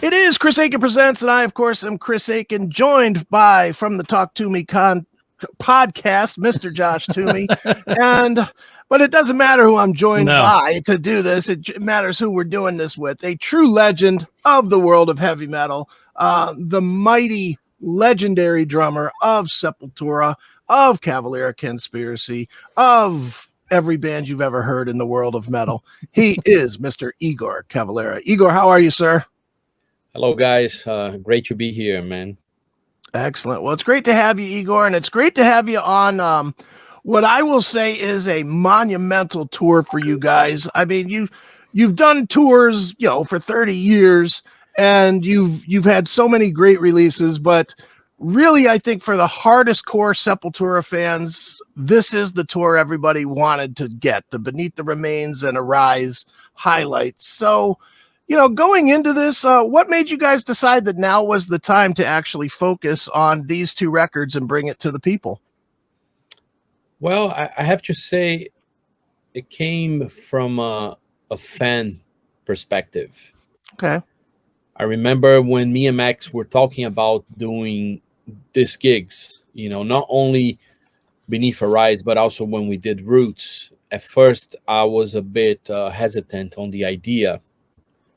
It is Chris Akin Presents, and I, of course, am Chris Akin, joined by, from the Toomey Podcast, Mr. Josh Toomey. But it doesn't matter who I'm joined by to do this. It matters who we're doing this with. A true legend of the world of heavy metal, the mighty, legendary drummer of Sepultura, of Cavalera Conspiracy, of every band you've ever heard in the world of metal. He is Mr. Iggor Cavalera. Iggor, how are you, sir? Hello, guys. Great to be here, man. Excellent. Well, it's great to have you, Iggor, and it's great to have you on what I will say is a monumental tour for you guys. I mean, you've done tours, for 30 years, and you've had so many great releases, but really, I think for the hardest core Sepultura fans, this is the tour everybody wanted to get, the Beneath the Remains and Arise highlights. So, going into this, what made you guys decide that now was the time to actually focus on these two records and bring it to the people? Well, I have to say it came from a fan perspective. Okay. I remember when me and Max were talking about doing these gigs, not only Beneath Arise, but also when we did Roots. At first, I was a bit hesitant on the idea,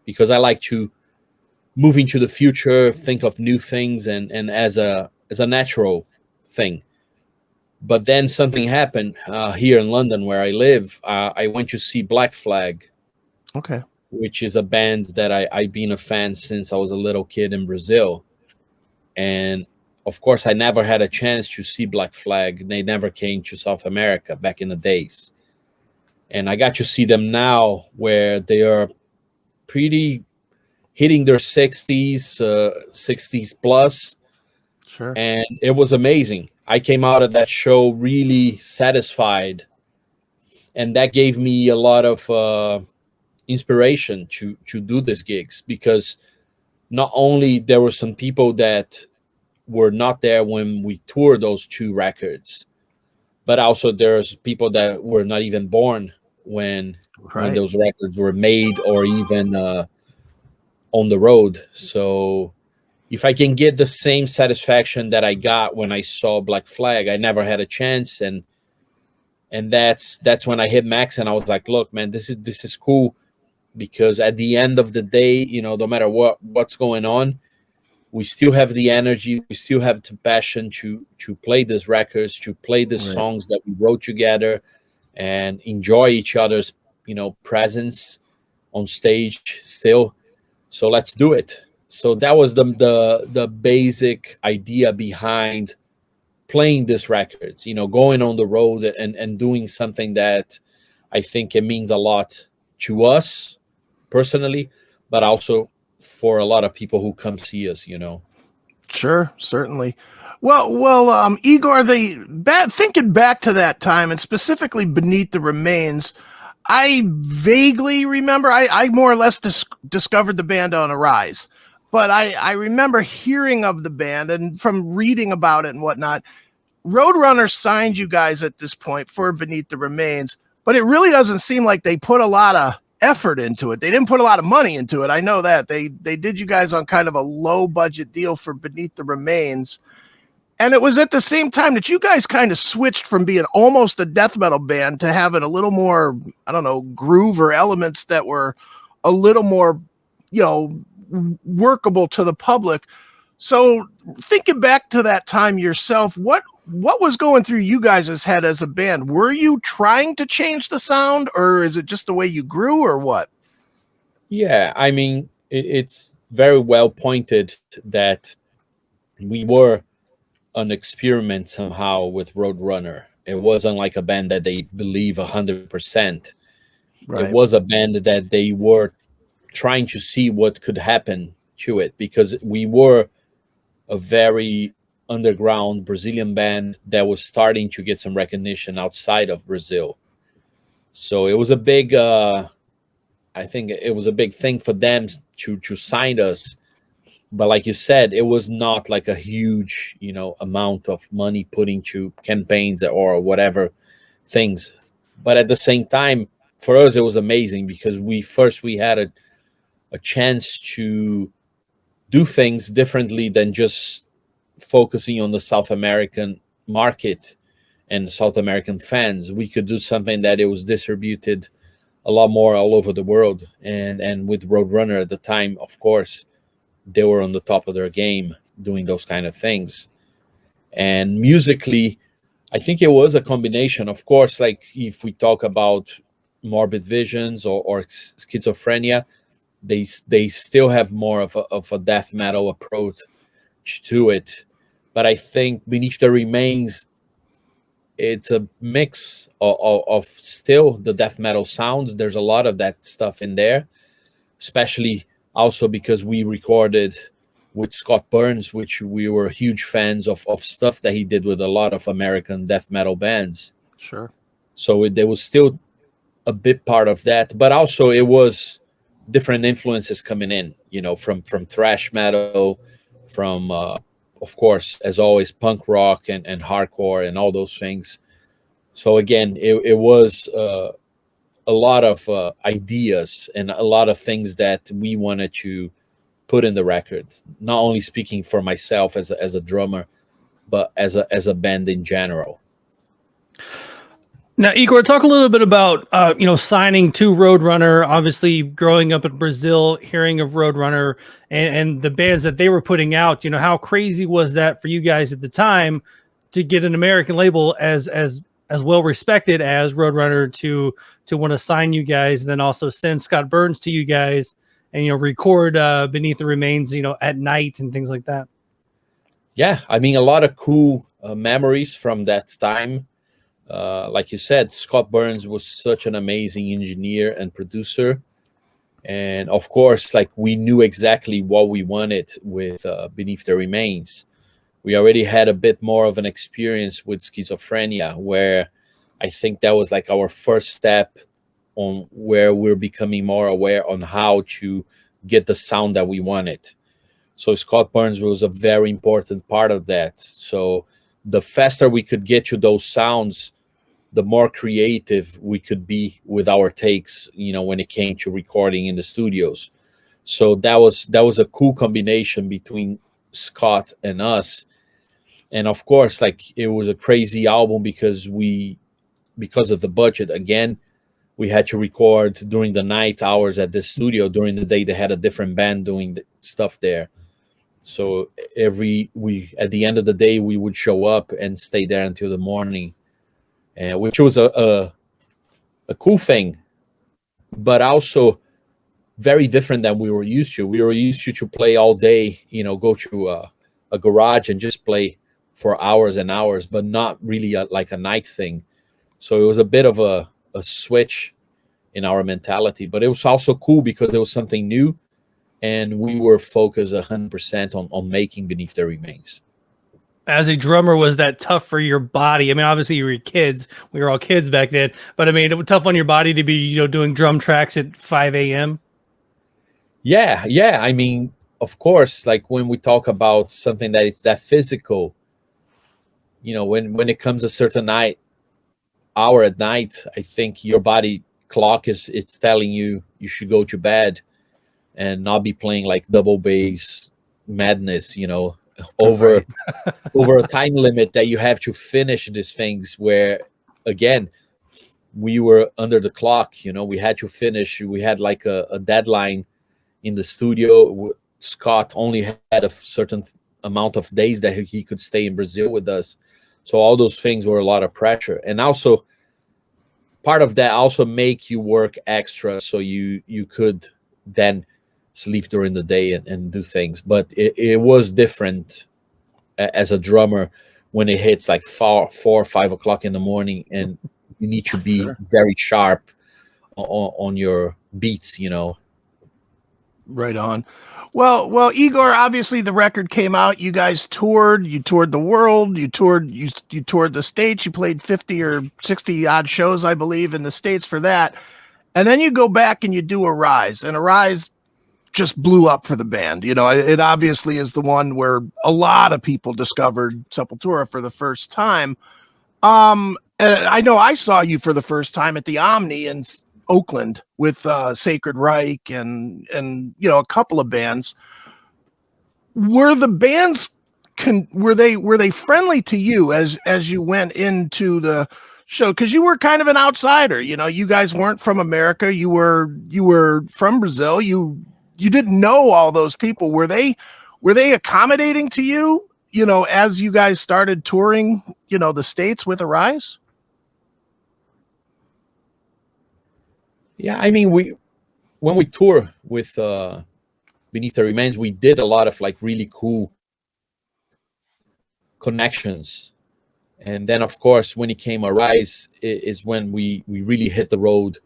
because I like to move into the future, think of new things, and as a natural thing. But then something happened here in London, where I live. I went to see Black Flag, okay, which is a band that I've been a fan since I was a little kid in Brazil. And of course, I never had a chance to see Black Flag. They never came to South America back in the days. And I got to see them now, where they are pretty hitting their 60s plus. Sure. And it was amazing. I came out of that show really satisfied, and that gave me a lot of inspiration to do these gigs, because not only there were some people that were not there when we toured those two records, but also there's people that were not even born when those records were made, or even on the road. So if I can get the same satisfaction that I got when I saw Black Flag, I never had a chance. And that's when I hit Max, and I was like, look, man, this is cool, because at the end of the day, no matter what's going on, we still have the energy, we still have the passion to play these records, to play the songs that we wrote together, and enjoy each other's presence on stage still. So let's do it. So that was the basic idea behind playing these records, going on the road and doing something that I think it means a lot to us personally, but also for a lot of people who come see us, Sure, certainly. Well, Iggor, thinking back to that time, and specifically Beneath the Remains, I vaguely remember, I more or less discovered the band on Arise, but I remember hearing of the band and from reading about it and whatnot. Roadrunner signed you guys at this point for Beneath the Remains, but it really doesn't seem like they put a lot of effort into it. They didn't put a lot of money into it. I know that they did you guys on kind of a low budget deal for Beneath the Remains. And it was at the same time that you guys kind of switched from being almost a death metal band to having a little more, I don't know, groove or elements that were a little more, workable to the public. So thinking back to that time yourself, what was going through you guys' head as a band? Were you trying to change the sound, or is it just the way you grew, or what? Yeah, I mean, it's very well pointed that we were an experiment somehow with Roadrunner. It wasn't like a band that they believe 100%. Right. It was a band that they were trying to see what could happen to it, because we were a very underground Brazilian band that was starting to get some recognition outside of Brazil. So it was a big, I think it was a big thing for them to sign us. But like you said, it was not like a huge, amount of money put into campaigns or whatever things. But at the same time, for us, it was amazing, because we had a chance to do things differently than just focusing on the South American market and South American fans. We could do something that it was distributed a lot more all over the world. And with Roadrunner at the time, of course, they were on the top of their game doing those kind of things. And musically, I think it was a combination. Of course, like if we talk about Morbid Visions or Schizophrenia, they still have more of a death metal approach to it. But I think Beneath the Remains, it's a mix of still the death metal sounds. There's a lot of that stuff in there, especially also because we recorded with Scott Burns, which we were huge fans of stuff that he did with a lot of American death metal bands. Sure. So there was still a bit part of that, but also it was different influences coming in, from thrash metal, from of course, as always, punk rock and hardcore and all those things. So again, it was a lot of ideas and a lot of things that we wanted to put in the record, not only speaking for myself as a drummer, but as a band in general. Now, Iggor, talk a little bit about signing to Roadrunner. Obviously, growing up in Brazil, hearing of Roadrunner and the bands that they were putting out. How crazy was that for you guys at the time to get an American label as well respected as Roadrunner to want to sign you guys, and then also send Scott Burns to you guys and record Beneath the Remains at night and things like that. Yeah, I mean, a lot of cool memories from that time. Like you said, Scott Burns was such an amazing engineer and producer. And of course, like we knew exactly what we wanted with Beneath the Remains. We already had a bit more of an experience with Schizophrenia, where I think that was like our first step on where we're becoming more aware on how to get the sound that we wanted. So Scott Burns was a very important part of that. So the faster we could get to those sounds, the more creative we could be with our takes, when it came to recording in the studios. So that was a cool combination between Scott and us. And of course, like it was a crazy album because of the budget. Again, we had to record during the night hours at the studio. During the day, they had a different band doing the stuff there. So at the end of the day, we would show up and stay there until the morning, which was a cool thing, but also very different than we were used to. We were used to play all day, go to a garage and just play for hours and hours, but not really like a night thing. So it was a bit of a switch in our mentality, but it was also cool because it was something new. And we were focused 100% on making Beneath the Remains. As a drummer, was that tough for your body? I mean, obviously you were kids. We were all kids back then. But I mean, it was tough on your body to be, doing drum tracks at 5 a.m.? Yeah. I mean, of course, like when we talk about something that is that physical, when it comes a certain hour at night, I think your body clock it's telling you should go to bed and not be playing like double bass madness, over over a time limit that you have to finish these things, where again we were under the clock. We had to finish. We had like a deadline in the studio. Scott only had a certain amount of days that he could stay in Brazil with us, so all those things were a lot of pressure. And also part of that also make you work extra so you could then sleep during the day and do things. But it was different as a drummer when it hits like 4 or 5 o'clock in the morning, and you need to be very sharp on your beats. Right on. Well, Iggor, obviously the record came out. You guys toured. You toured the world. You toured the States. You played 50 or 60 odd shows, I believe, in the States for that. And then you go back and you do Arise, and Arise just blew up for the band. It obviously is the one where a lot of people discovered Sepultura for the first time. And I know I saw you for the first time at the Omni in Oakland with Sacred Reich and a couple of bands. were the bands were they friendly to you as you went into the show? Because you were kind of an outsider, you guys weren't from America. You were from Brazil. You didn't know all those people. Were they accommodating to you, as you guys started touring, the States with Arise? Yeah, I mean, when we tour with Beneath the Remains, we did a lot of like really cool connections. And then of course when it came Arise is when we really hit the road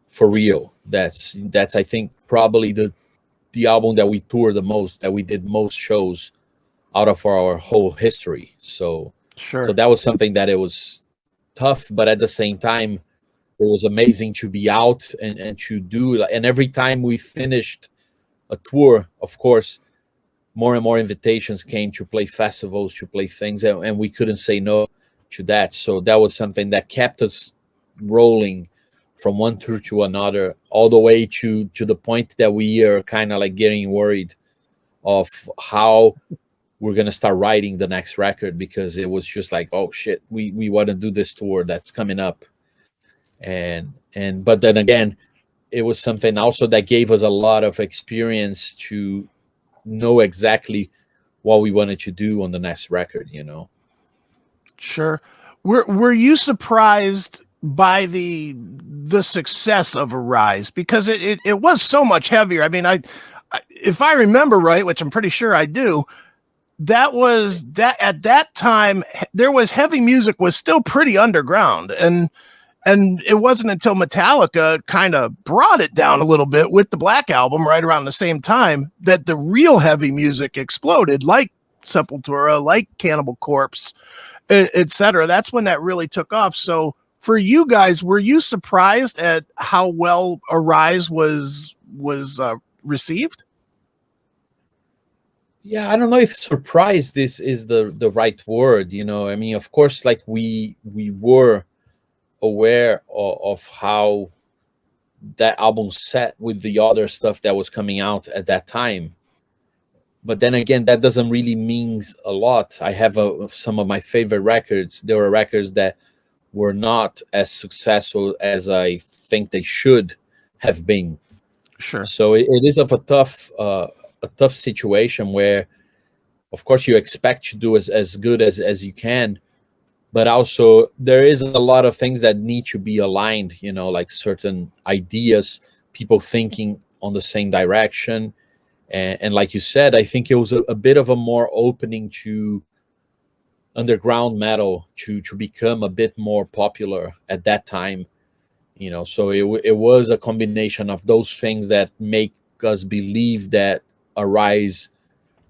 for real. That's I think probably the album that we toured the most, that we did most shows out of our whole history. So Sure. so that was something that it was tough, but at the same time it was amazing to be out and to do. And every time we finished a tour, of course, more and more invitations came to play festivals, to play things, and we couldn't say no to that. So that was something that kept us rolling from one tour to another, all the way to the point that we are kind of like getting worried of how we're going to start writing the next record, because it was just like, oh shit, we want to do this tour that's coming up. But then again, it was something also that gave us a lot of experience to know exactly what we wanted to do on the next record, Sure. Were you surprised by the success of Arise? Because it was so much heavier. I mean, I if I remember right, which I'm pretty sure I do, that at that time there was heavy music was still pretty underground, and it wasn't until Metallica kind of brought it down a little bit with the Black Album right around the same time that the real heavy music exploded, like Sepultura, like Cannibal Corpse, etc. That's when that really took off. So for you guys, were you surprised at how well Arise was received? Yeah, I don't know if surprised is the right word. I mean, of course, like we were aware of how that album set with the other stuff that was coming out at that time. But then again, that doesn't really mean a lot. I have some of my favorite records. There were records that were not as successful as I think they should have been. Sure. So it is of a tough situation where, of course, you expect to do as good as you can, but also there is a lot of things that need to be aligned, like certain ideas, people thinking on the same direction. And like you said, I think it was a bit of a more opening to underground metal to become a bit more popular at that time. So it was a combination of those things that make us believe that Arise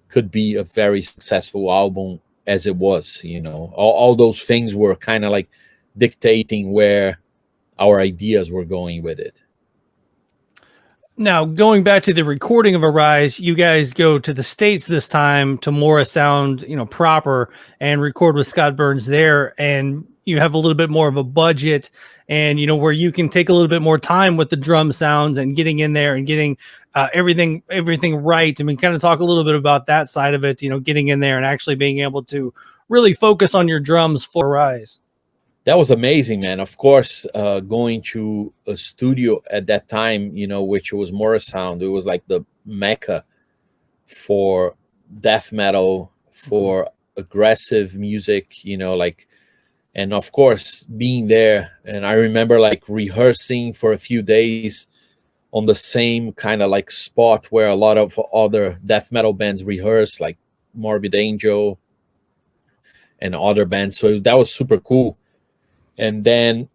could be a very successful album, as it was. All those things were kind of like dictating where our ideas were going with it. Now, going back to the recording of Arise, you guys go to the States this time to Morris Sound, proper, and record with Scott Burns there. And you have a little bit more of a budget, and, where you can take a little bit more time with the drum sounds and getting in there and getting everything right. I mean, kind of talk a little bit about that side of it, getting in there and actually being able to really focus on your drums for Arise. That was amazing, man. Of course, going to a studio at that time, which was Morris Sound, it was like the mecca for death metal, for aggressive music, and of course, being there. And I remember like rehearsing for a few days on the same kind of like spot where a lot of other death metal bands rehearse, like Morbid Angel and other bands. So that was super cool. And then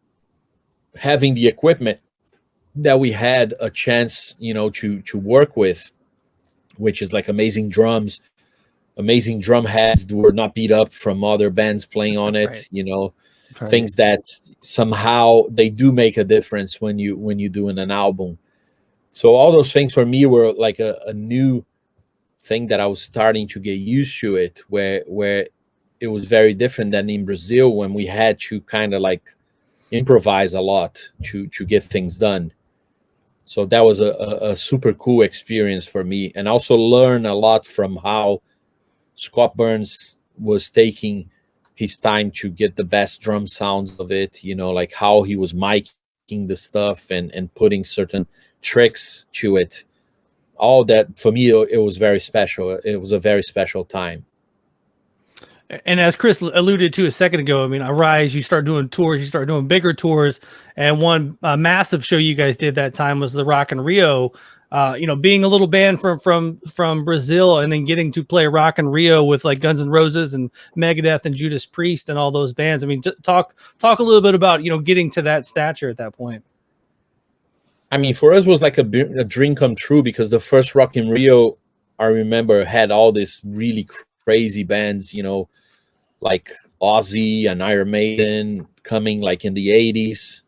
having the equipment that we had a chance, to work with, which is like amazing drums, amazing drum heads that were not beat up from other bands playing on it, Right. things that somehow they do make a difference when you do an album. So all those things for me were like a new thing that I was starting to get used to it, where it was very different than in Brazil, when we had to kind of like improvise a lot to get things done. So that was a super cool experience for me, and also learn a lot from how Scott Burns was taking his time to get the best drum sounds of it, like how he was miking the stuff and putting certain tricks to it. All that, for me, it was very special. It was a very special time. And as Chris alluded to a second ago, I mean, Arise, you start doing tours, you start doing bigger tours, and one massive show you guys did that time was the Rock in Rio. Being a little band from Brazil, and then getting to play Rock in Rio with like Guns N' Roses and Megadeth and Judas Priest and all those bands. I mean, talk a little bit about getting to that stature at that point. I mean, for us, it was like a dream come true, because the first Rock in Rio, I remember, had all these really crazy bands, like Ozzy and Iron Maiden coming like in the 80s.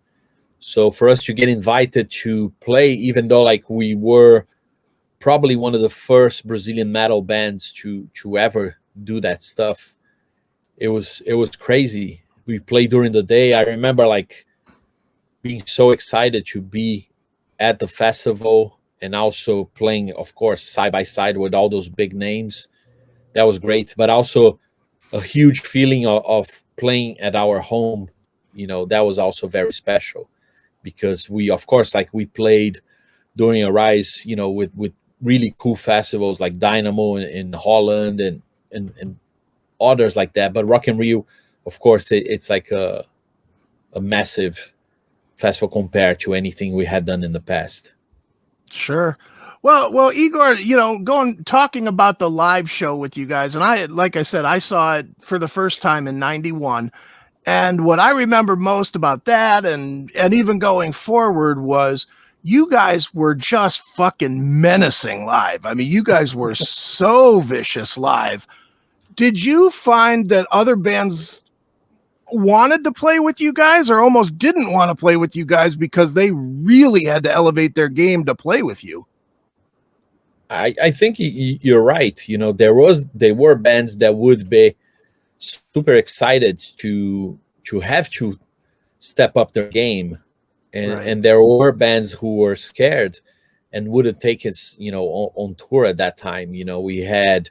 So for us to get invited to play, even though like we were probably one of the first Brazilian metal bands to ever do that stuff, it was crazy. We played during the day. I remember like being so excited to be at the festival, and also playing, of course, side by side with all those big names. That was great, but also a huge feeling of playing at our home. That was also very special, because we, of course, like we played during Arise, with really cool festivals like Dynamo in Holland and others like that. But Rock in Rio, of course, it's like a massive festival compared to anything we had done in the past. Sure. Well, Igor, talking about the live show with you guys, and like I said, I saw it for the first time in '91. And what I remember most about that, and even going forward, was you guys were just fucking menacing live. I mean, you guys were so vicious live. Did you find that other bands wanted to play with you guys, or almost didn't want to play with you guys because they really had to elevate their game to play with you? I think you're right. There were bands that would be super excited to have to step up their game, and there were bands who were scared and wouldn't take us on tour at that time. We had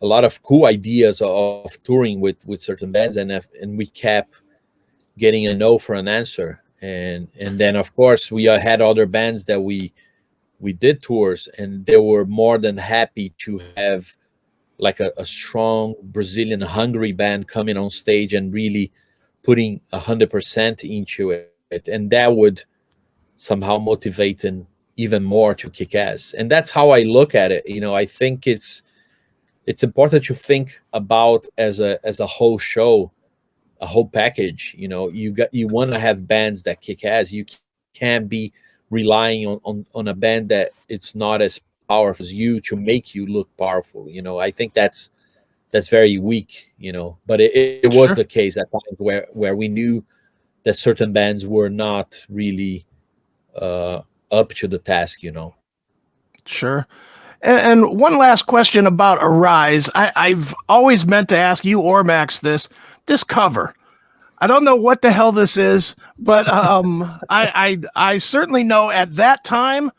a lot of cool ideas of touring with certain bands, and we kept getting a no for an answer, and then of course we had other bands that we did tours, and they were more than happy to have like a strong Brazilian hungry band coming on stage and really putting 100% into it, and that would somehow motivate them even more to kick ass. And that's how I look at it. I think it's important to think about as a whole show, a whole package. You want to have bands that kick ass. You can't be relying on a band that it's not as powerful as you to make you look powerful. I think that's very weak. But it was Sure. the case at times where we knew that certain bands were not really up to the task. Sure. And one last question about Arise. I've always meant to ask you or Max this cover. I don't know what the hell this is, but I certainly know at that time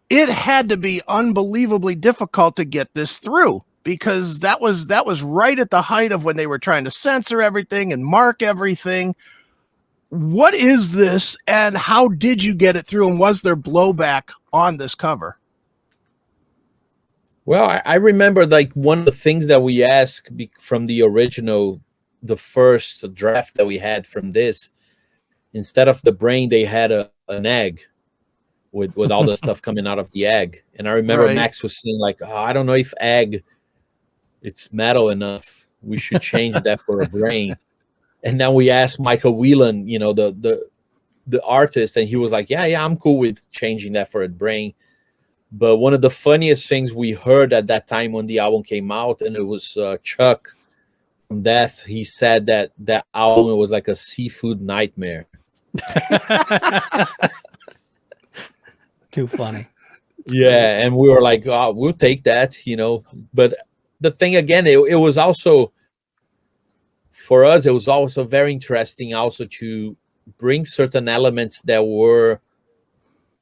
it had to be unbelievably difficult to get this through, because that was right at the height of when they were trying to censor everything and mark everything. What is this, and how did you get it through, and was there blowback on this cover? Well, I remember like one of the things that we asked from the original, the first draft that we had from this, instead of the brain, they had an egg with all the stuff coming out of the egg. And I remember Max was saying like, I don't know if egg, it's metal enough. We should change that for a brain. And then we asked Michael Whelan, the artist, and he was like, yeah, I'm cool with changing that for a brain. But one of the funniest things we heard at that time when the album came out, and it was Chuck from Death, he said that album was like a seafood nightmare. Too funny. Yeah, and we were like, oh, we'll take that, But the thing again, it was also, for us, it was also very interesting also to bring certain elements that were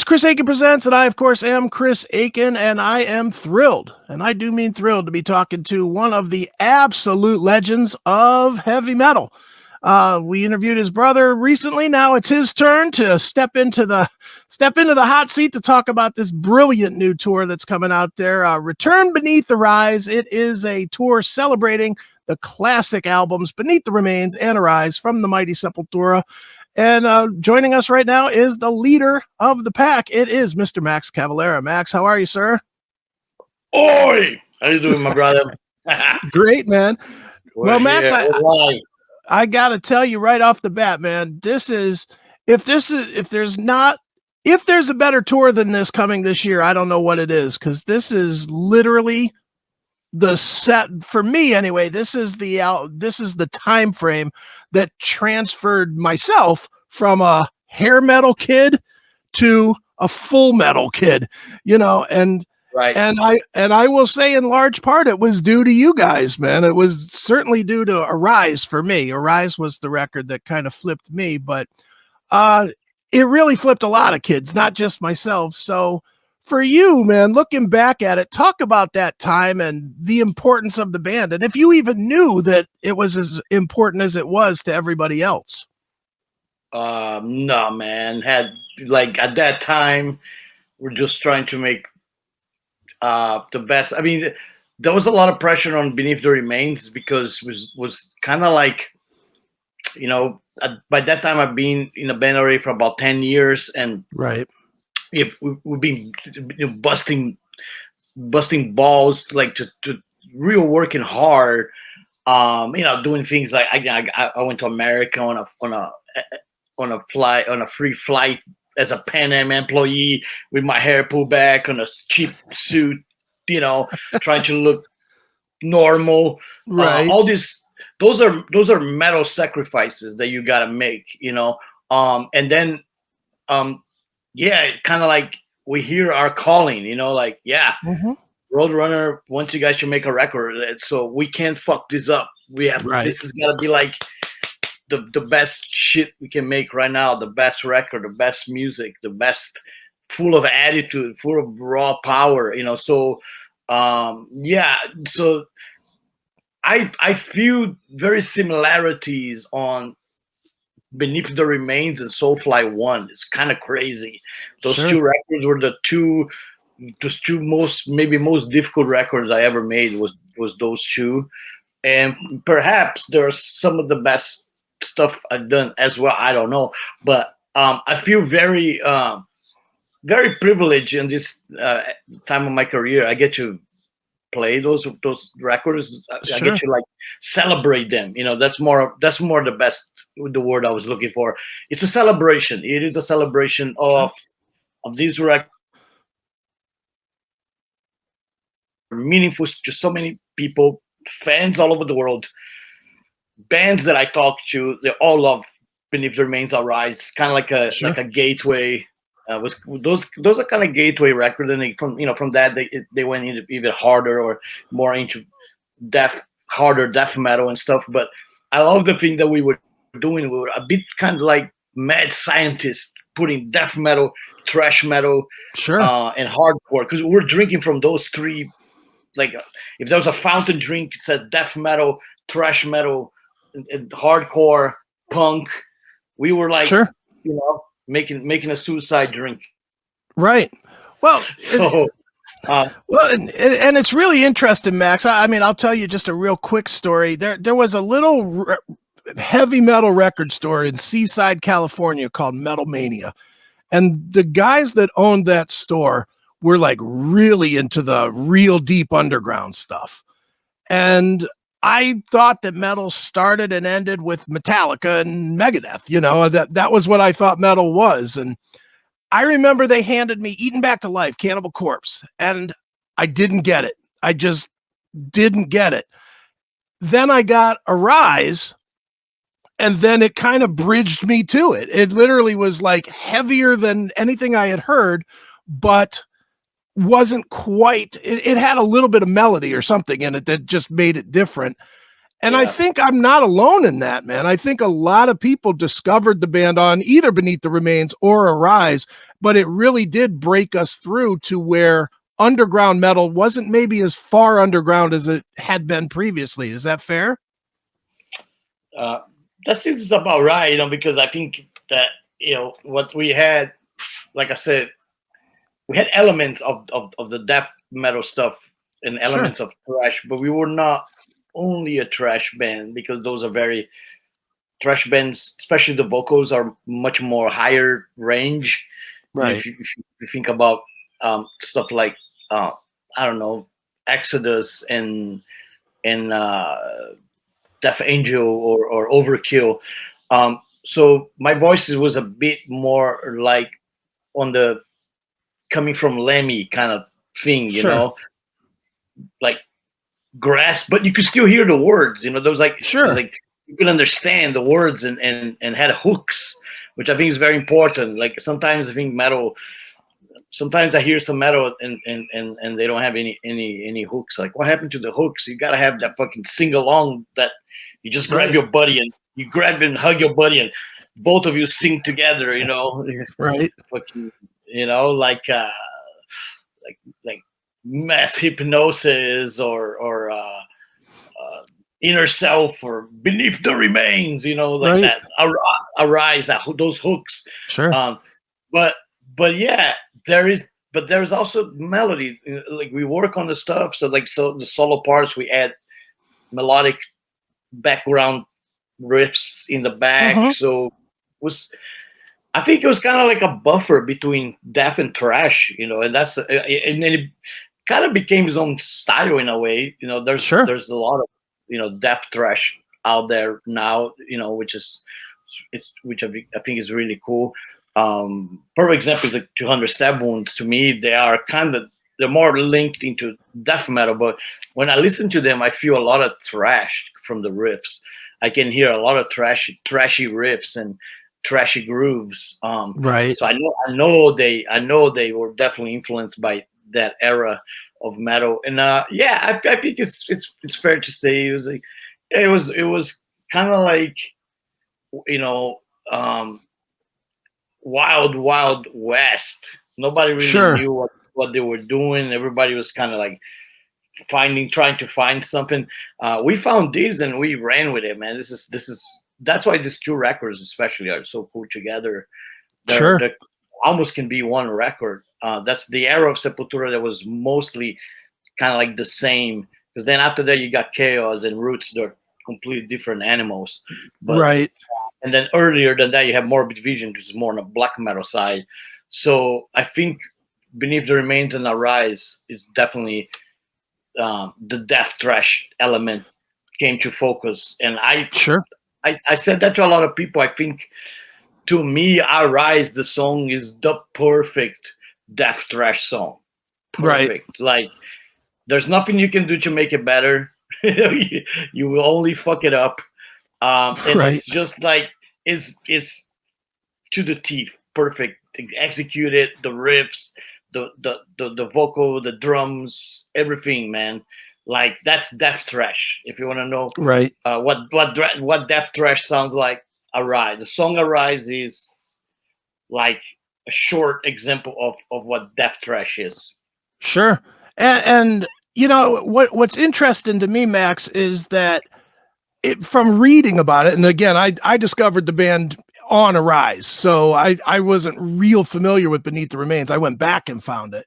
is CHRIS Akin Presents, and I, of course, am Chris Akin, and I am thrilled, and I do mean thrilled, to be talking to one of the absolute legends of heavy metal. We interviewed his brother recently. Now it's his turn to step into the hot seat to talk about this brilliant new tour that's coming out there. Return Beneath the Rise. It is a tour celebrating the classic albums Beneath the Remains and Arise from the mighty Sepultura. And joining us right now is the leader of the pack. It is Mr. Max Cavalera. Max, how are you, sir? Oi! How you doing, my brother? Great, man. Well, Max, here, I got to tell you right off the bat, man, if there's a better tour than this coming this year, I don't know what it is, because this is literally the set for me anyway. This is the time frame that transferred myself from a hair metal kid to a full metal kid, and right. And I will say in large part it was due to you guys, man. It was certainly due to Arise for me. Arise was the record that kind of flipped me, but it really flipped a lot of kids, not just myself. So for you, man, looking back at it, talk about that time and the importance of the band, and if you even knew that it was as important as it was to everybody else. No, man. At that time, we're just trying to make the best. I mean, there was a lot of pressure on Beneath the Remains because it was kind of like, by that time I've been in a band already for about 10 years, and right. If we've been busting balls, like to real working hard, doing things like I went to America on a free flight as a Pan Am employee with my hair pulled back on a cheap suit, trying to look normal. Right. All these, those are metal sacrifices that you gotta make, and then kind of like we hear our calling, Mm-hmm. Roadrunner wants you guys to make a record, so we can't fuck this up. This has got to be like the best shit we can make right now, the best record, the best music, the best, full of attitude, full of raw power, so so I feel very similarities on Beneath the Remains and Soulfly 1. It's kind of crazy. Those two records were the two most difficult records I ever made was those two. And perhaps there's some of the best stuff I've done as well. I don't know. But I feel very, very privileged in this time of my career. I get to play those records. I get to celebrate them. That's more the best, the word I was looking for. It's a celebration. It is a celebration of these records, meaningful to so many people, fans all over the world, bands that I talk to. They all love Beneath the Remains, Arise. Kind of like a gateway. Those are kind of gateway records, and from that they went into even harder or more into harder death metal and stuff. But I love the thing that we were doing. We were a bit kind of like mad scientists, putting death metal, thrash metal, and hardcore, because we're drinking from those three. Like if there was a fountain drink, it said death metal, thrash metal, and hardcore, punk. We were like, making a suicide drink. Right. Well, so. And it's really interesting, Max. I mean, I'll tell you just a real quick story. There was a little heavy metal record store in Seaside, California called Metal Mania. And the guys that owned that store were like really into the real deep underground stuff. And I thought that metal started and ended with Metallica and Megadeth, that was what I thought metal was. And I remember they handed me Eaten Back to Life, Cannibal Corpse, and I didn't get it. I just didn't get it. Then I got Arise, and then it kind of bridged me to it. It literally was like heavier than anything I had heard, but wasn't quite, it had a little bit of melody or something in it that just made it different. And I think I'm not alone in that, man. I think a lot of people discovered the band on either Beneath the Remains or Arise but it really did break us through to where underground metal wasn't maybe as far underground as it had been previously. Is that fair? That seems about right, because I think that, what we had, like I said, we had elements of the death metal stuff and elements of thrash, but we were not only a thrash band, because those are very thrash bands, especially the vocals are much more higher range. Right. If you think about stuff like I don't know, Exodus and Death Angel or Overkill. So my voice was a bit more like on the coming from Lemmy kind of thing, like grass, but you could still hear the words. There was like, you can understand the words and had hooks, which I think is very important. Like sometimes I think metal. Sometimes I hear some metal and they don't have any hooks. Like, what happened to the hooks? You gotta have that fucking sing along that you just grab your buddy and you grab and hug your buddy and both of you sing together. Right. Fucking, like mass hypnosis or inner self or beneath the remains. That arise, those hooks. Sure. But yeah. There's also melody. Like we work on the stuff, so the solo parts we add melodic background riffs in the back. So I think it was kind of like a buffer between death and thrash, and that's and then it kind of became his own style in a way. There's a lot of death thrash out there now, which I think is really cool. Perfect example is like 200 Stab Wounds. To me, they're more linked into death metal, but when I listen to them, I feel a lot of thrash from the riffs. I can hear a lot of trashy riffs and trashy grooves. Right. So I know they were definitely influenced by that era of metal. And I think it's fair to say it was kind of like Wild West. Nobody really knew what they were doing. Everybody was kind of like trying to find something. We found this and we ran with it, man. That's why these two records especially are so cool together. They almost can be one record. That's the era of Sepultura that was mostly kind of like the same, because then after that you got Chaos and Roots. They're completely different animals. But, and then earlier than that, you have Morbid Vision, which is more on the black metal side. So I think Beneath the Remains and Arise is definitely the death thrash element came to focus. And I said that to a lot of people. I think to me, Arise, the song, is the perfect death thrash song. Perfect. Right. Like, there's nothing you can do to make it better. You will only fuck it up. And it's just like it's to the teeth, perfect, executed, the riffs, the vocal, the drums, everything, man. Like, that's death thrash. If you want to know what death thrash sounds like, Arise. The song Arise is like a short example of what death thrash is. Sure. And what's interesting to me, Max, is that from reading about it, and again, I discovered the band on Arise, so I wasn't real familiar with Beneath the Remains. I went back and found it.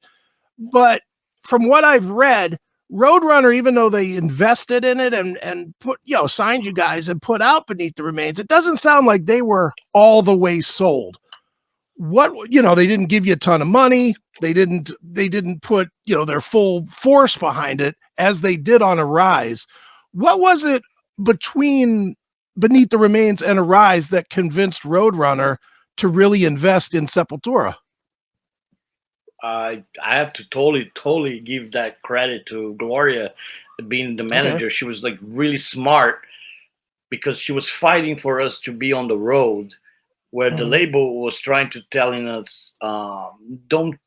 But from what I've read, Roadrunner, even though they invested in it and put, signed you guys and put out Beneath the Remains, it doesn't sound like they were all the way sold. They didn't give you a ton of money. They didn't put, their full force behind it as they did on Arise. What was it between Beneath the Remains and Arise that convinced Roadrunner to really invest in Sepultura? I have to totally give that credit to Gloria being the manager. She was like really smart, because she was fighting for us to be on the road, where the label was trying to telling us, don't,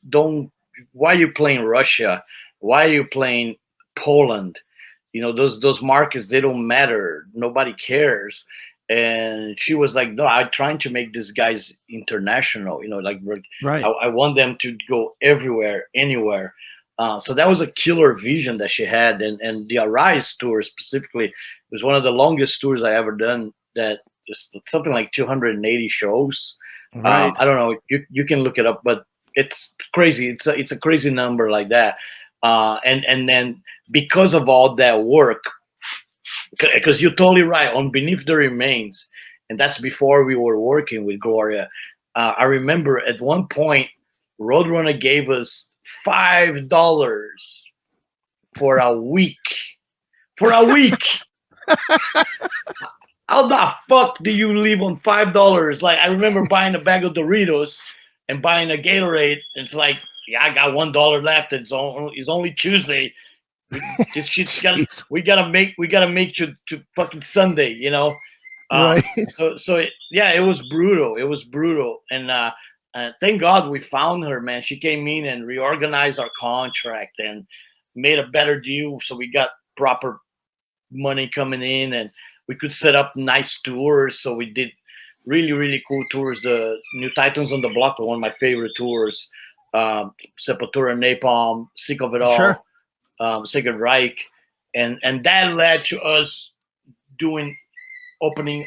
why are you playing Russia? Why are you playing Poland? Those markets, they don't matter. Nobody cares. and she was like, no, I'm trying to make these guys international, like Right. I want them to go everywhere, anywhere. So that was a killer vision that she had. And the Arise tour specifically was one of the longest tours I ever done, that is something like 280 shows. Right. I don't know, you can look it up, but it's crazy. It's a crazy number like that. And then because of all that work, because you're totally right on Beneath the Remains, and that's before we were working with Gloria. I remember at one point Roadrunner gave us $5 for a week. How the fuck do you live on $5? Like, I remember buying a bag of Doritos and buying a Gatorade. It's like, yeah, I got $1 left. It's only Tuesday. This shit's we gotta make you to fucking Sunday, Right. It was brutal. It was brutal, and thank God we found her, man. She came in and reorganized our contract and made a better deal, so we got proper money coming in, and we could set up nice tours. So we did really, really cool tours. The New Titans on the Block were one of my favorite tours. Sepultura, Napalm, Sick of It All. Sure. Sacred Reich, and that led to us opening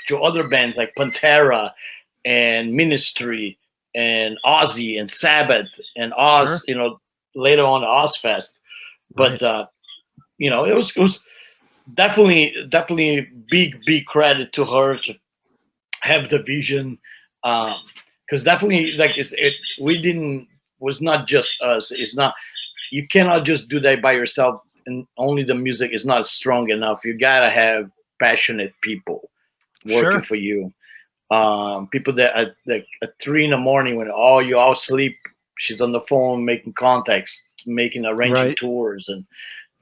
to other bands like Pantera and Ministry and Ozzy and Sabbath and Oz, Sure. Later on Ozfest. But Right. it was definitely big credit to her to have the vision, because definitely like was not just us. It's not. You cannot just do that by yourself, and only the music is not strong enough. You gotta have passionate people working for you. People that at 3 a.m. when you all sleep, she's on the phone making contacts, arranging tours and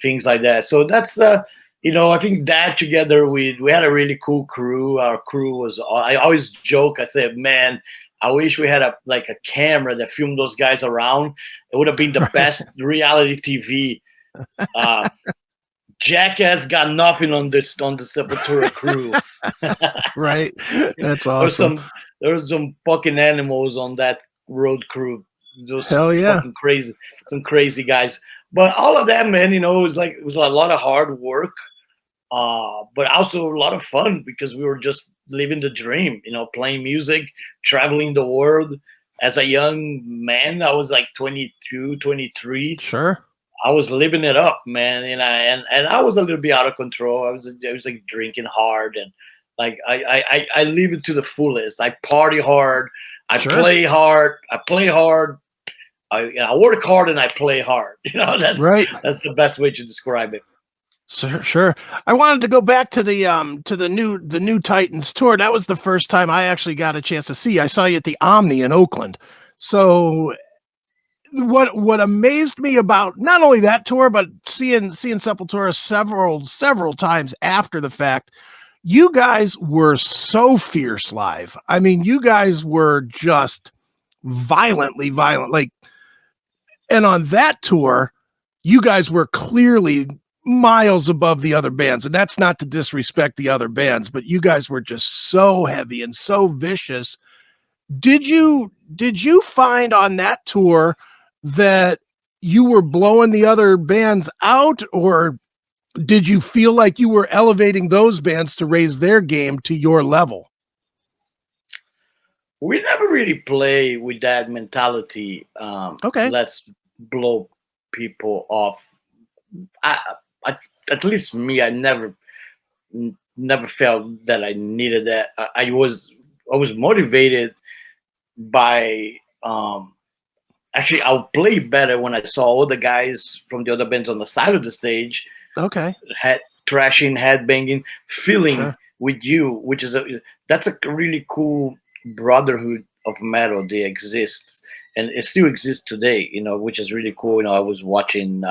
things like that. So that's I think that together we had a really cool crew. Our crew was. I always joke. I said, man, I wish we had a camera that filmed those guys around. It would have been the best reality TV. Jackass got nothing on the Sepultura crew. Right. That's awesome. There were some fucking animals on that road crew. Those Hell yeah. fucking crazy, some crazy guys. But all of that, man, it was a lot of hard work, but also a lot of fun because we were just living the dream, playing music, traveling the world. As a young man, I was like 22, 23. Sure. I was living it up, man, and I was a little bit out of control. I was like drinking hard, and like I live it to the fullest. I party hard, I play hard, I work hard and I play hard. That's right. That's the best way to describe it. Sure. I wanted to go back to the New Titans tour. That was the first time I actually got a chance to see. I saw you at the Omni in Oakland. So what amazed me about not only that tour, but seeing Sepultura several times after the fact, you guys were so fierce live. I mean, you guys were just violently violent. Like, and on that tour, you guys were clearly miles above the other bands, and that's not to disrespect the other bands, but you guys were just so heavy and so vicious. Did you find on that tour that you were blowing the other bands out, or did you feel like you were elevating those bands to raise their game to your level? We never really play with that mentality. Okay. Let's blow people off. At least me, I never felt that I needed that. I was motivated by actually I'll play better when I saw all the guys from the other bands on the side of the stage. Okay. Trashing, headbanging, feeling with you, which is that's a really cool brotherhood of metal. They exist, and it still exists today. Which is really cool. I was watching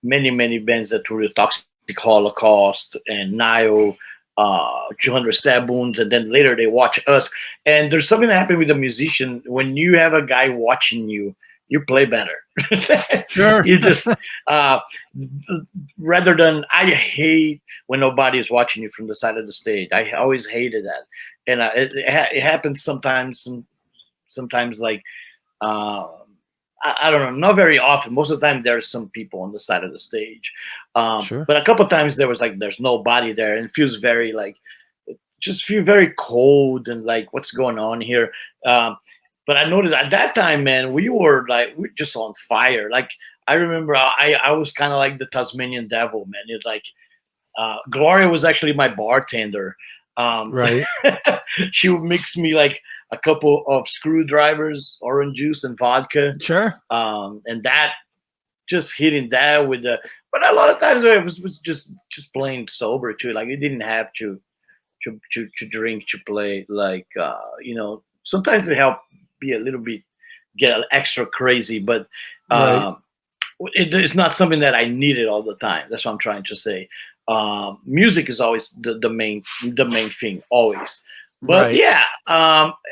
many bands that were Toxic Holocaust and Nile, 200 Stab Wounds, and then later they watch us. And there's something that happened with a musician when you have a guy watching you. you play better. Sure. You just rather than, I hate when nobody is watching you from the side of the stage. I always hated that, and it happens sometimes. Sometimes like. I don't know, not very often. Most of the time, there's some people on the side of the stage, Sure. but a couple of times there's nobody there, and it feels very like, just feel very cold and like, what's going on here? But I noticed at that time, man, we were just on fire. Like I remember, I was kind of like the Tasmanian devil, man. It's like Gloria was actually my bartender. Right. She would mix me like a couple of screwdrivers, orange juice, and vodka. Sure. And that, just hitting that with the, but a lot of times it was just plain sober too. Like, it didn't have to drink to play. Like, sometimes it helped be a little bit, get extra crazy, but Right. it's not something that I needed all the time. That's what I'm trying to say. Music is always the main thing, always. But Right. yeah,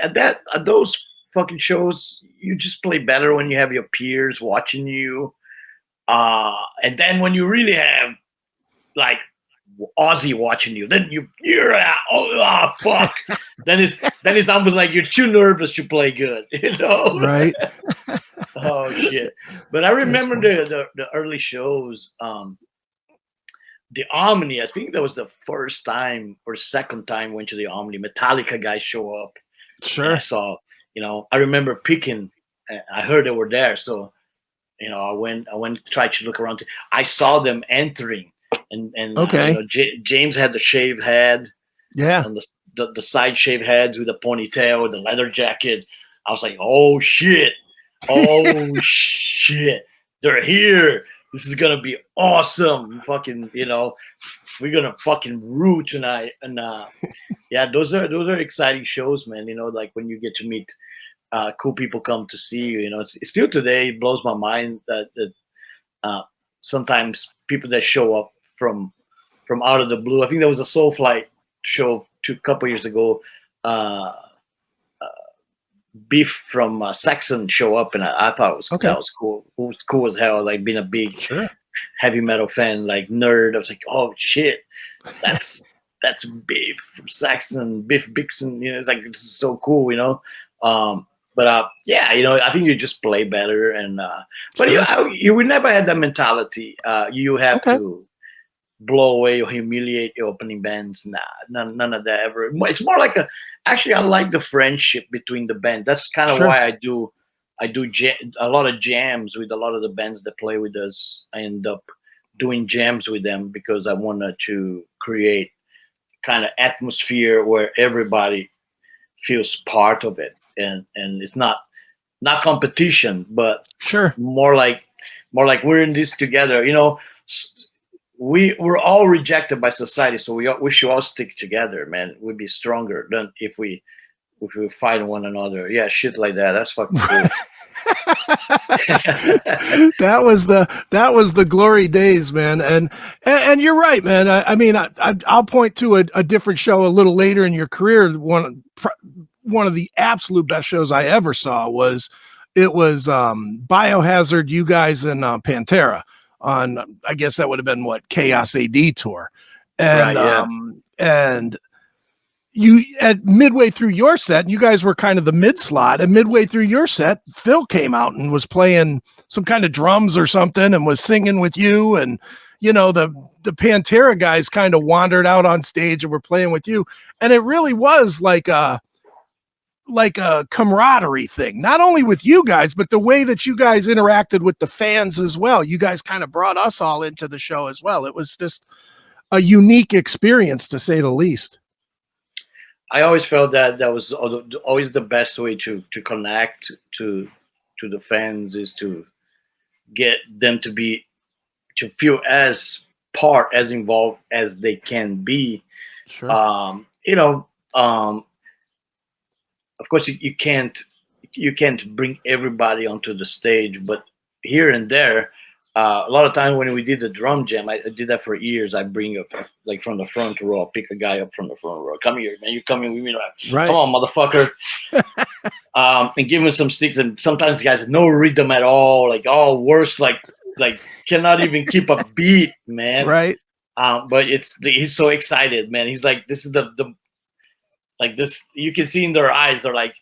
at those fucking shows, you just play better when you have your peers watching you. And then when you really have like Ozzy watching you, then you're fuck. then it's almost like you're too nervous to play good, Right. Oh shit! But I remember the early shows. The Omni, I think that was the first time or second time went to the Omni. Metallica guys show up. And I Sure. saw, I remember picking. I heard they were there, so I went tried to look around. I saw them entering, and Okay. James had the shaved head, Yeah. and the side shaved heads with the ponytail, the leather jacket. I was like, oh shit, oh shit, they're here. This is gonna be awesome. Fucking, we're gonna fucking rue tonight. And yeah, those are exciting shows, man. Like when you get to meet cool people come to see you. It's still today, it blows my mind that sometimes people that show up from out of the blue. I think there was a Soul Flight show a couple years ago. Beef from Saxon show up, and I thought that was cool. It was cool as hell. Like, being a big Sure. heavy metal fan, like nerd. I was like, oh shit, that's Beef from Saxon, Biff Bixen. It's like, it's so cool, But yeah, I think you just play better, and but Sure. you would never have that mentality. You have Okay. to blow away or humiliate your opening bands. Nah, none of that ever. It's more like actually, I like the friendship between the band. That's kind of Sure. why I do a lot of jams with a lot of the bands that play with us. I end up doing jams with them because I wanted to create kind of atmosphere where everybody feels part of it, and it's not competition, but Sure. more like we're in this together. We're all rejected by society, so we should all stick together, man. We'd be stronger than if we fight one another. Yeah, shit like that. That's fucking cool. that was the glory days, man. And you're right, man. I mean, I'll point to a different show a little later in your career. One of the absolute best shows I ever saw was Biohazard, you guys, and Pantera on, I guess that would have been what, Chaos AD tour. And Right, yeah. And you, at midway through your set, you guys were kind of the mid slot, and midway through your set, Phil came out and was playing some kind of drums or something and was singing with you. And the Pantera guys kind of wandered out on stage and were playing with you, and it really was like a camaraderie thing, not only with you guys, but the way that you guys interacted with the fans as well. You guys kind of brought us all into the show as well. It was just a unique experience, to say the least. I always felt that was always the best way to connect to the fans, is to get them to feel as involved as they can be. Sure. Of course, you can't bring everybody onto the stage, but here and there, a lot of time when we did the drum jam, I did that for years. I bring up like from the front row, I'll pick a guy up from the front row. Come here, man. You coming with me? Right. Come on, motherfucker. And give him some sticks. And sometimes the guys have no rhythm at all. Like, oh, worse, like cannot even keep a beat, man. Right. But he's so excited, man. He's like, this is the like this. You can see in their eyes. They're like,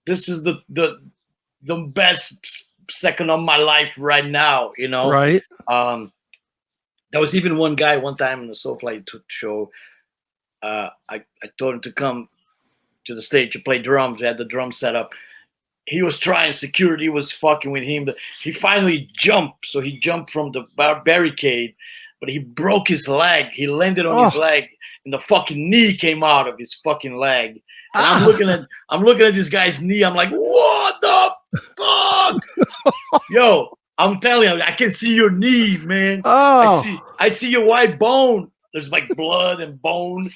this is the best second of my life right now, you know. Right. There was even one guy one time in the Soulfly show. I told him to come to the stage to play drums. We had the drum set up. He was trying. Security was fucking with him. But he finally jumped. So he jumped from the barricade, but he broke his leg. He landed on his leg, and the fucking knee came out of his fucking leg. And I'm looking at this guy's knee. I'm like, what the fuck? Yo, I'm telling you, I can see your knee, man. Oh. I see your white bone. There's like blood and bone.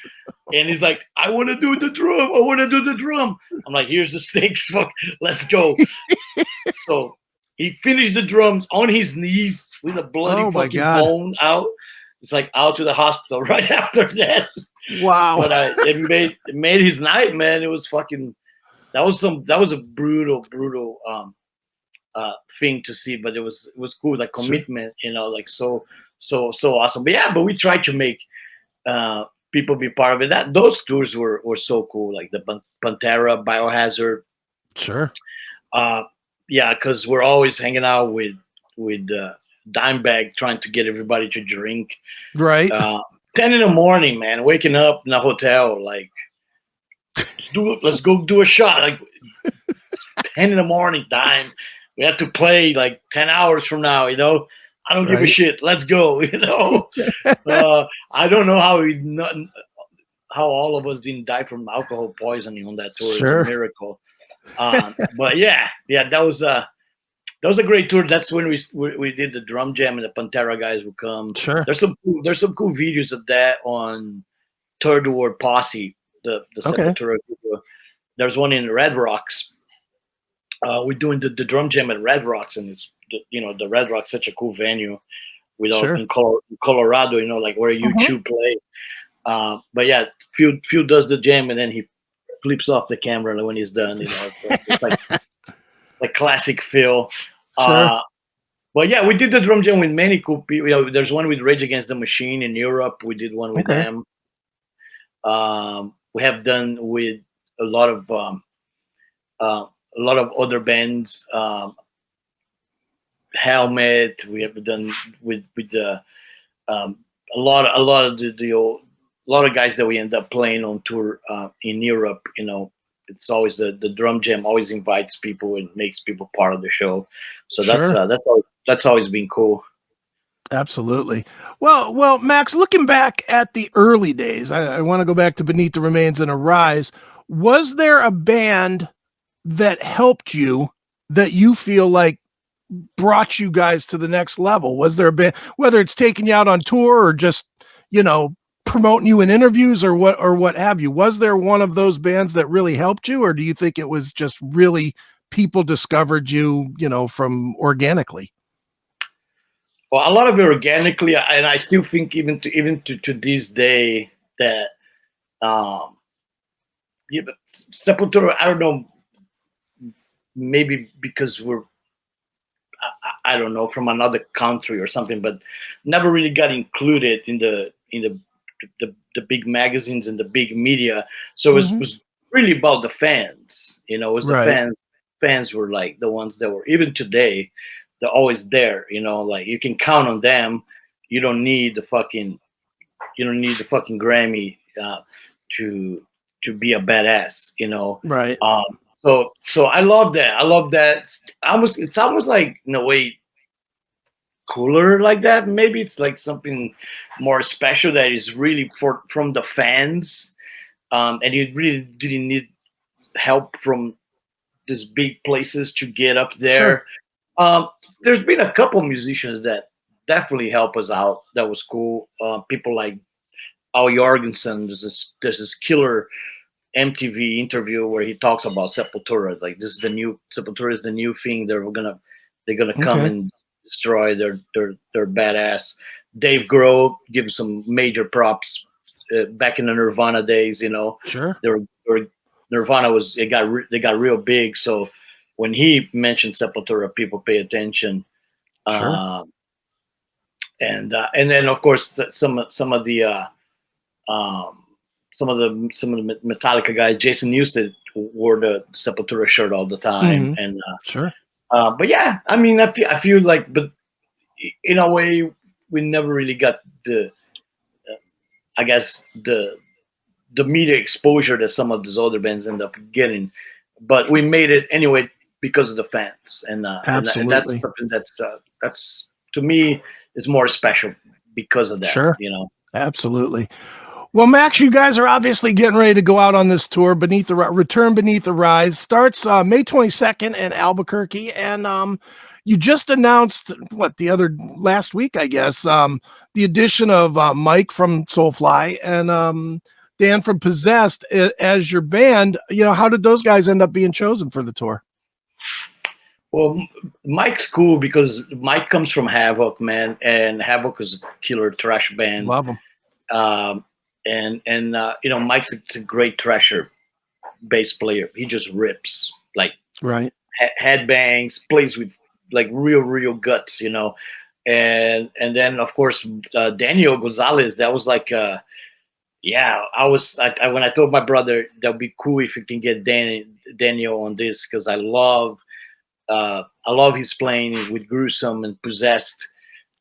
And he's like, I want to do the drum. I want to do the drum. I'm like, here's the sticks. Fuck, let's go. So he finished the drums on his knees with a bloody fucking bone out. It's like out to the hospital right after that. Wow. But it made his night, man. It was fucking, that was a brutal thing to see, but it was cool, like commitment, you know, like so awesome. But we tried to make people be part of it. Those tours were so cool, like the Pantera, Biohazard. Sure. Because we're always hanging out with Dimebag, trying to get everybody to drink. Right. 10 in the morning, man, waking up in a hotel, like, let's go do a shot. Like 10 in the morning, Dime. We have to play like 10 hours from now, you know. I don't give a shit. Let's go, you know. I don't know how all of us didn't die from alcohol poisoning on that tour. Sure. It's a miracle. But that was a great tour. That's when we did the drum jam, and the Pantera guys would come. Sure. There's some cool videos of that on Third Ward Posse, the Sepultura video. There's one in Red Rocks. We're doing the drum jam at Red Rocks, and it's the Red Rocks, such a cool venue, in Colorado, you know, like where U2 play. But yeah, Phil does the jam, and then he flips off the camera when he's done. You know, it's like classic Phil. Sure. But yeah, we did the drum jam with many cool people. You know, there's one with Rage Against the Machine in Europe. We did one with them. We have done with a lot of other bands. Helmet. We have done with a lot of guys that we end up playing on tour in Europe. You know, it's always the drum jam always invites people and makes people part of the show. So that's always been cool. Absolutely. Well, Max, looking back at the early days, I want to go back to Beneath the Remains and Arise. Was there a band that helped you that you feel like brought you guys to the next level? Was there a band, whether it's taking you out on tour or just, you know, promoting you in interviews or what have you? Was there one of those bands that really helped you, or do you think it was just really people discovered you, you know, from organically? Well, a lot of it organically, and I still think even to this day that but Sepultura, I don't know, maybe because we're I don't know, from another country or something, but never really got included in the big magazines and the big media. So it was really about the fans, you know. It was the fans were like the ones that were, even today, they're always there, you know, like you can count on them. You don't need the fucking Grammy to be a badass, you know. Right. So I love that. I love that. It's almost like, in a way, cooler like that. Maybe it's like something more special that is really from the fans, and you really didn't need help from these big places to get up there. Sure. There's been a couple musicians that definitely help us out. That was cool. People like Al Jorgensen. There's this killer MTV interview where he talks about Sepultura. Like, this is the new Sepultura is the new thing. They're gonna come and destroy. They're badass. Dave Grohl, give some major props. Back in the Nirvana days, Sure. Nirvana they got real big. So when he mentioned Sepultura, people pay attention. Sure. And then of course some of the Metallica guys. Jason Newsted wore the Sepultura shirt all the time, and Sure. but yeah, I mean, I feel like, but in a way, we never really got I guess the media exposure that some of those other bands end up getting, but we made it anyway because of the fans, and that's Absolutely. something that's to me is more special because of that. Sure. Absolutely. Well, Max, you guys are obviously getting ready to go out on this tour. Return Beneath the Rise starts May 22nd in Albuquerque, and you just announced last week, I guess, the addition of Mike from Soulfly and Dan from Possessed as your band. How did those guys end up being chosen for the tour? Well, Mike's cool because Mike comes from Havoc, man, and Havoc is a killer thrash band. Love them. And Mike's a great thrasher bass player. He just rips like right. Headbangs, plays with like real guts, and then of course Daniel Gonzalez. That was like when I told my brother that would be cool if you can get Daniel on this, because I love his playing with Gruesome and Possessed.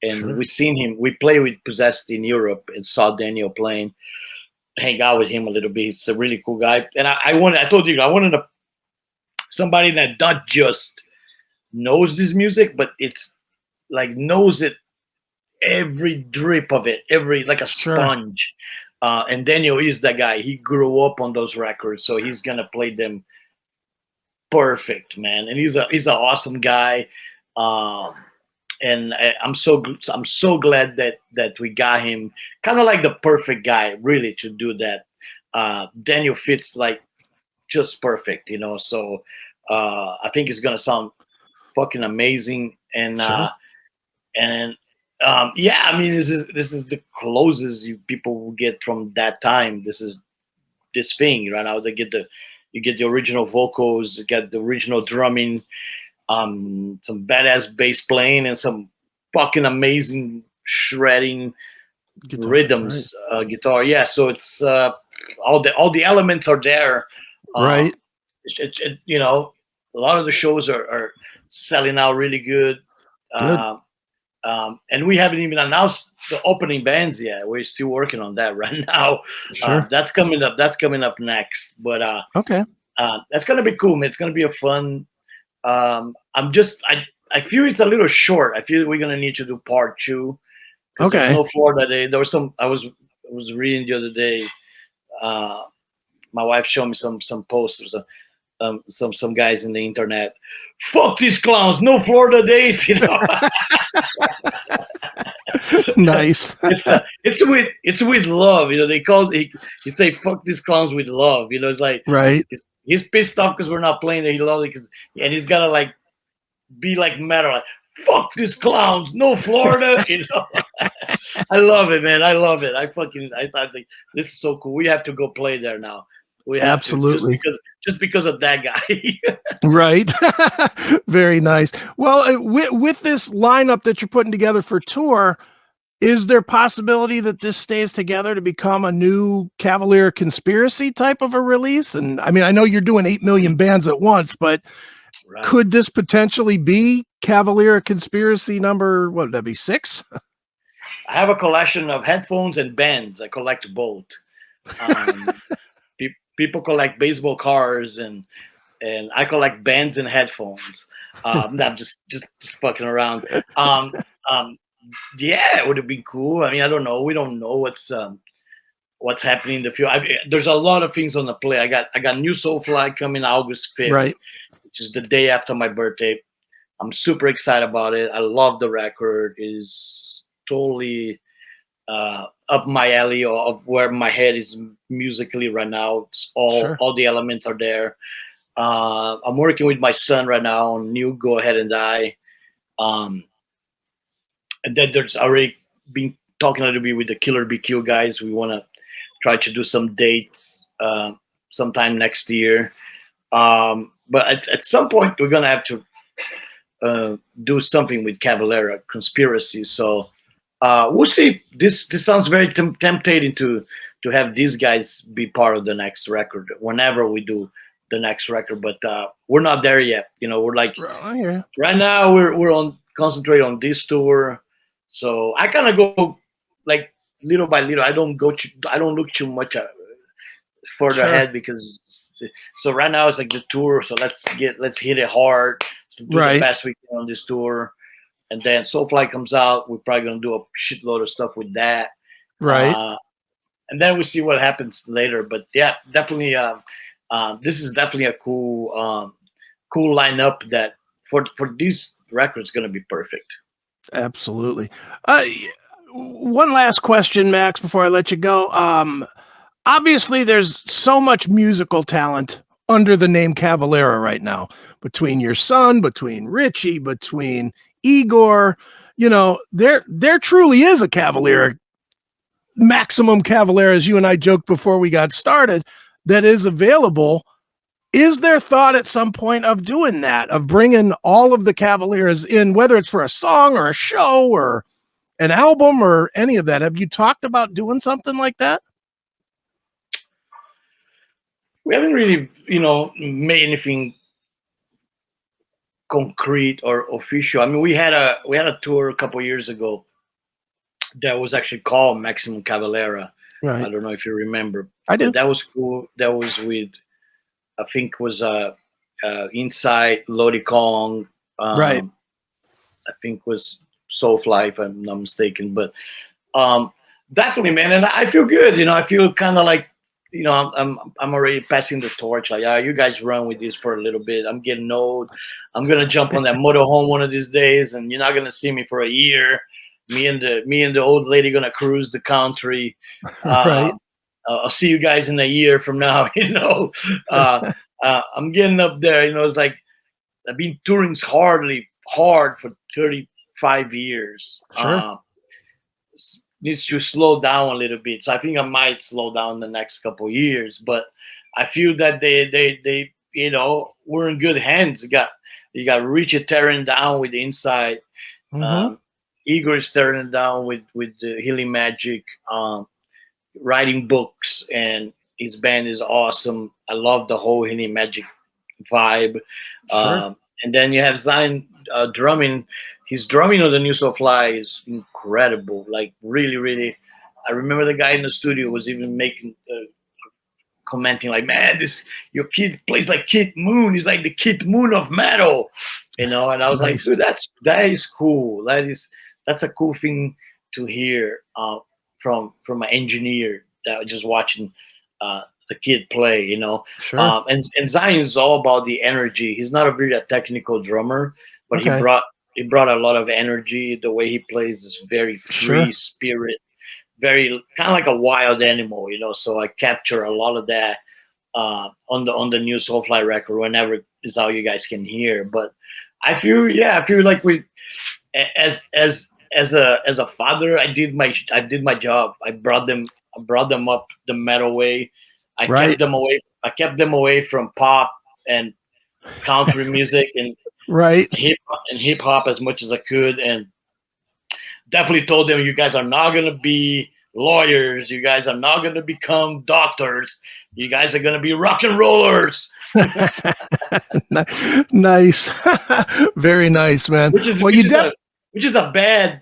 And we play with Possessed in Europe and saw Daniel playing, hang out with him a little bit. He's a really cool guy. And I wanted somebody that not just knows this music, but it's like knows it, every drip of it, like a sponge. And Daniel is that guy. He grew up on those records, so he's going to play them perfect, man. And he's an awesome guy. And I'm so glad that we got him, kind of like the perfect guy, really, to do that. Daniel fits like just perfect, So I think it's gonna sound fucking amazing. And I mean, this is the closest people will get from that time. This is this thing right now. You get the original vocals, you get the original drumming. Some badass bass playing and some fucking amazing shredding rhythms, guitar. Yeah, so it's all the elements are there. Right. A lot of the shows are selling out really good. And we haven't even announced the opening bands yet. We're still working on that right now. Sure. That's coming up next. But okay. That's gonna be cool, man. It's gonna be a fun. I feel it's a little short. I feel we're gonna need to do part 2. Okay. There's no Florida Day. There was some. I was reading the other day. My wife showed me some posters. Some guys in the internet. Fuck these clowns. No Florida Day. Nice. It's with love. He say fuck these clowns with love. It's like right. He's pissed off because we're not playing it. He loves it and he's gotta like be like metal, like fuck these clowns, no Florida. I love it, man. I love it. I thought like, this is so cool. We have to go play there now. We have absolutely to, just because of that guy. Right. Very nice. Well, with this lineup that you're putting together for tour, is there possibility that this stays together to become a new Cavalera Conspiracy type of a release? And I mean, I know you're doing 8 million bands at once, but could this potentially be Cavalera Conspiracy number, what would that be, 6? I have a collection of headphones and bands. I collect both. People collect baseball cards and I collect bands and headphones. I'm just fucking around. Yeah, it would have been cool. I mean, I don't know. We don't know what's happening in the future. There's a lot of things on the play. I got new Soulfly coming August 5th, right, which is the day after my birthday. I'm super excited about it. I love the record. It is totally up my alley of where my head is musically right now. It's all the elements are there. I'm working with my son right now on New Go Ahead and Die. And then there's already been talking a little bit with the Killer BQ guys. We want to try to do some dates sometime next year. But at some point, we're going to have to do something with Cavalera, Conspiracy. So we'll see. This sounds very tempting to have these guys be part of the next record whenever we do the next record. But we're not there yet. We're like, right now we're on concentrate on this tour. So I kind of go like little by little. I don't look too much further ahead, because so right now it's like the tour. So let's hit it hard. So do the best we can on this tour, and then Soulfly comes out. We're probably gonna do a shitload of stuff with that, right? And then we see what happens later. But yeah, definitely, this is definitely a cool lineup that for these records gonna be perfect. Absolutely. One last question, Max, before I let you go. Obviously, there's so much musical talent under the name Cavalera right now, between your son, between Richie, between Igor. There truly is a Cavalera, maximum Cavalera, as you and I joked before we got started, that is available. Is there thought at some point of doing that, of bringing all of the Cavaleras in, whether it's for a song or a show or an album or any of that? Have you talked about doing something like that? We haven't really, made anything concrete or official. I mean, we had a tour a couple years ago that was actually called Maximum Cavalera. Right. I don't know if you remember. I do. That was cool. That was with, I think, was Inside, Lodi Kong. Right. I think was Soulfly, if I'm not mistaken. But definitely, man. And I feel good. I feel kind of like, I'm already passing the torch. Like, you guys run with this for a little bit. I'm getting old. I'm gonna jump on that motorhome one of these days, and you're not gonna see me for a year. Me and the old lady gonna cruise the country. Right. I'll see you guys in a year from now. I'm getting up there. It's like I've been touring hard for 35 years. Sure. Needs to slow down a little bit. So I think I might slow down the next couple of years. But I feel that they we're in good hands. You got Richie tearing down with the Inside. Mm-hmm. Igor is tearing down with the Healing Magic. Writing books, and his band is awesome. I love the whole Healing Magic vibe. Sure. And then you have Zion drumming. His drumming on the New Soulfly is incredible. Like really, really. I remember the guy in the studio was even making commenting like, "Man, your kid plays like Kid Moon. He's like the Kid Moon of metal." And I was Nice. like, "Dude, that is cool. That's a cool thing to hear." From an engineer that was just watching the kid play, Sure. And Zion is all about the energy. He's not a really technical drummer, but Okay. he brought a lot of energy. The way he plays is very free spirit, very kind of like a wild animal, So I capture a lot of that on the new Soulfly record whenever is how you guys can hear. But I feel like we as a father, I did my job. I brought them up the metal way. I kept them away from pop and country music and hip hop as much as I could, and definitely told them, you guys are not gonna be lawyers. You guys are not gonna become doctors. You guys are gonna be rock and rollers. Nice. Very nice, man. Which is a bad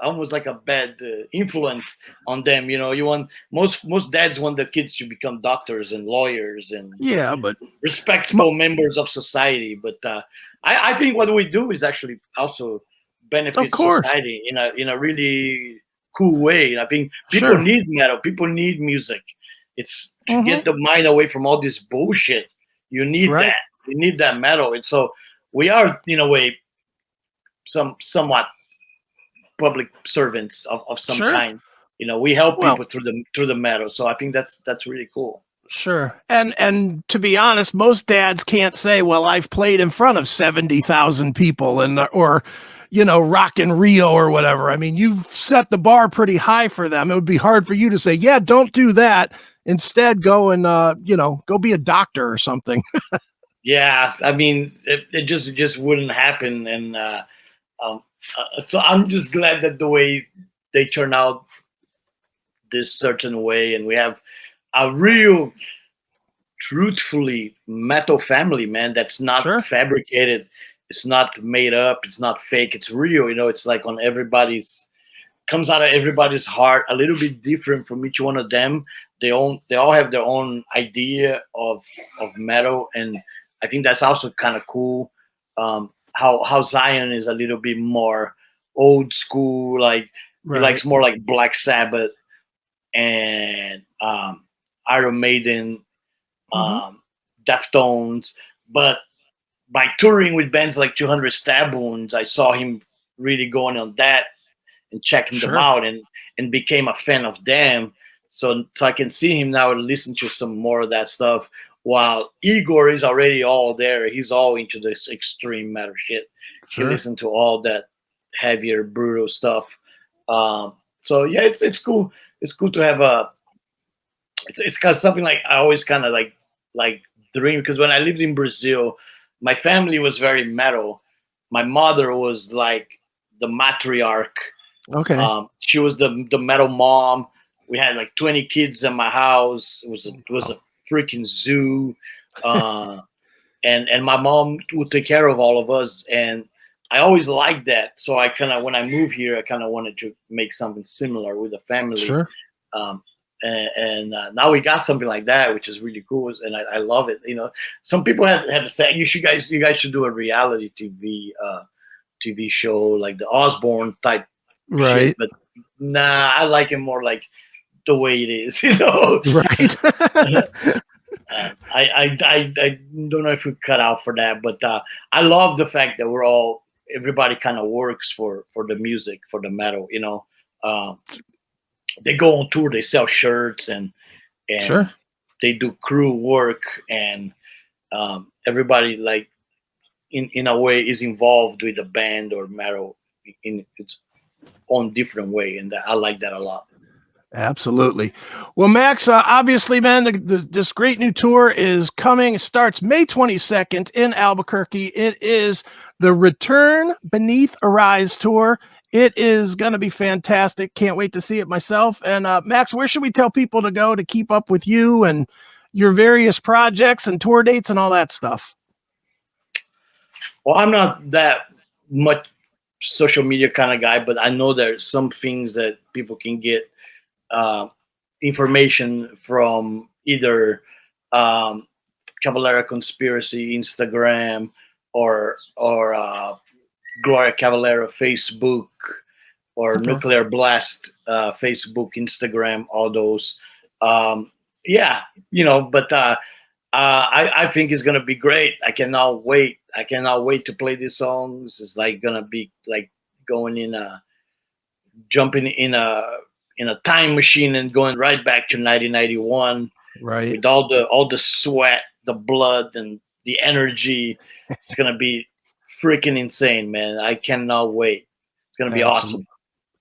almost like a bad influence on them. You want most dads want their kids to become doctors and lawyers and but respectable members of society. But I think what we do is actually also benefit society in a really cool way. I think people need metal. People need music. It's to get the mind away from all this bullshit. You need that. You need that metal. And so we are, in a way, somewhat public servants of some kind. We help people through the metal. So I think that's really cool. Sure. And to be honest, most dads can't say, well, I've played in front of 70,000 people or Rock in Rio or whatever. I mean, you've set the bar pretty high for them. It would be hard for you to say, yeah, don't do that. Instead, go and, go be a doctor or something. Yeah, I mean, it just wouldn't happen, and so I'm just glad that the way they turn out this certain way, and we have a real, truthfully metal family, man. That's not Sure. fabricated. It's not made up. It's not fake. It's real. It's like on comes out of everybody's heart. A little bit different from each one of them. They all have their own idea of metal, and I think that's also kind of cool. How Zion is a little bit more old school, like he likes more like Black Sabbath and Iron Maiden, Deftones. But by touring with bands like 200 Stab Wounds, I saw him really going on that and checking them out, and became a fan of them. So I can see him now and listen to some more of that stuff. While Iggor is already all there. He's all into this extreme metal shit. He listens to all that heavier, brutal stuff. So yeah, it's cool. It's cool to have it's kind of something like I always kind of like dream, because when I lived in Brazil, my family was very metal. My mother was like the matriarch. Okay. She was the metal mom. We had like 20 kids in my house. It was a freaking zoo. And my mom would take care of all of us, and I always liked that. So when I moved here, I kind of wanted to make something similar with the family. Sure. And now we got something like that, which is really cool, and I love it. Some people have said you guys should do a reality TV show like the Osborne type, right? Shit, but nah, I like it more like the way it is, Right. I don't know if we cut out for that, but I love the fact that everybody kind of works for the music, for the metal. They go on tour, they sell shirts, and Sure. they do crew work, and everybody like in a way is involved with the band or metal in its own different way, and I like that a lot. Absolutely. Well, Max, obviously, man, this great new tour is coming. It starts May 22nd in Albuquerque. It is the Return Beneath Arise tour. It is going to be fantastic. Can't wait to see it myself. And Max, where should we tell people to go to keep up with you and your various projects and tour dates and all that stuff? Well, I'm not that much social media kind of guy, but I know there's some things that people can get information from either Cavalera Conspiracy Instagram or Gloria Cavalera Facebook or Nuclear Blast Facebook, Instagram, all those. But I think it's gonna be great. I cannot wait. I cannot wait to play these songs. It's like gonna be like jumping in a time machine and going right back to 1991. Right. With all the sweat, the blood, and the energy. It's gonna be freaking insane, man. I cannot wait. It's gonna be awesome.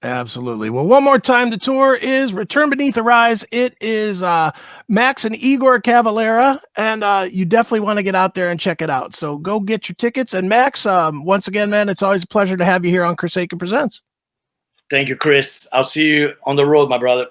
Absolutely. Well, one more time, the tour is Return Beneath the Rise. It is Max and Iggor Cavalera, and you definitely want to get out there and check it out. So go get your tickets. And Max, once again, man, it's always a pleasure to have you here on CHRIS Akin Presents. Thank you, Chris. I'll see you on the road, my brother.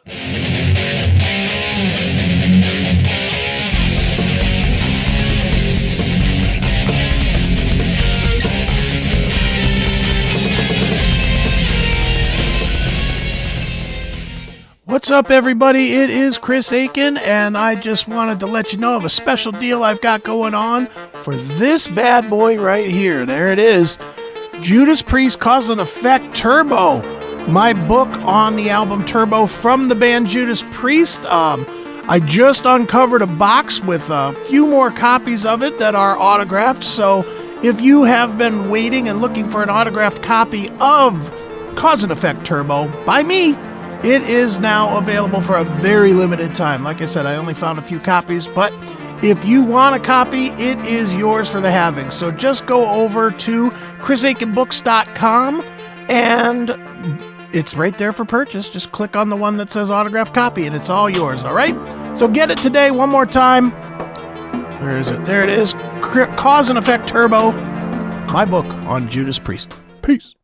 What's up, everybody? It is Chris Akin, and I just wanted to let you know of a special deal I've got going on for this bad boy right here. There it is. Judas Priest Cause and Effect Turbo. My book on the album Turbo from the band Judas Priest. I just uncovered a box with a few more copies of it that are autographed. So if you have been waiting and looking for an autographed copy of Cause and Effect Turbo by me, it is now available for a very limited time. Like I said, I only found a few copies, but If you want a copy, it is yours for the having. So just go over to CHRISAKINBooks.com and it's right there for purchase. Just click on the one that says autographed copy and it's all yours, all right? So get it today one more time. Where is it? There it is. Cause and Effect Turbo, my book on Judas Priest. Peace.